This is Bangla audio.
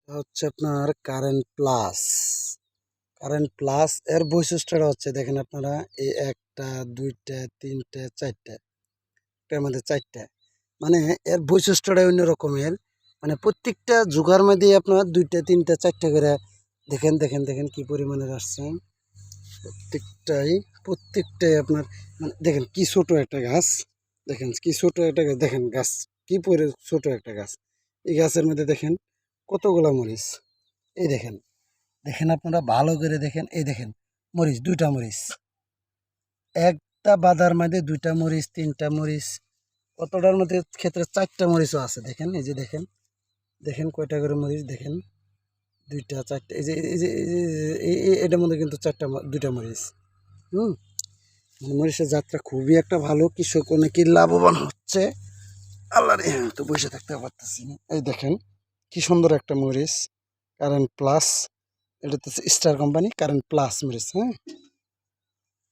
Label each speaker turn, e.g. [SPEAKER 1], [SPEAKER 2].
[SPEAKER 1] হচ্ছে আপনার কারেন্ট প্লাস। কারেন্ট প্লাস এর বৈশিষ্ট্যটা হচ্ছে দেখেন আপনারা, এই একটা দুইটা তিনটা চারটা, একটার মধ্যে চারটা, মানে এর বৈশিষ্ট্যটা অন্য রকমের। মানে প্রত্যেকটা জোগাড় মধ্যে আপনার দুইটা তিনটা চারটা করে দেখেন দেখেন দেখেন কি পরিমাণের আসছে। প্রত্যেকটাই প্রত্যেকটাই আপনার, মানে দেখেন কি ছোট একটা গাছ, দেখেন কি ছোট একটা গাছ, দেখেন গাছ কি ছোট একটা গাছ। এই গাছের মধ্যে দেখেন কতগুলা মরিচ। এই দেখেন, দেখেন আপনারা ভালো করে দেখেন, এই দেখেন মরিচ, দুইটা মরিচ, একটা বাদার মধ্যে দুইটা মরিচ, তিনটা মরিচ, কতটার মধ্যে ক্ষেত্রে চারটা মরিচও আছে। দেখেন এই যে দেখেন, দেখেন কয়টা করে মরিচ, দেখেন দুইটা চারটা, এই যে এই যে এই যে এটার মধ্যে কিন্তু দুইটা মরিচ। হুম, মানে মরিচের যাত্রা খুবই একটা ভালো, কৃষক অনেকই লাভবান হচ্ছে। আল্লাহ রে, তো বসে থাকতে পারতেছি না। এই দেখেন কি সুন্দর একটা মরিচ, কারেন্ট প্লাস। এটা হচ্ছে স্টার কোম্পানি কারেন্ট প্লাস মরিচ। হ্যাঁ,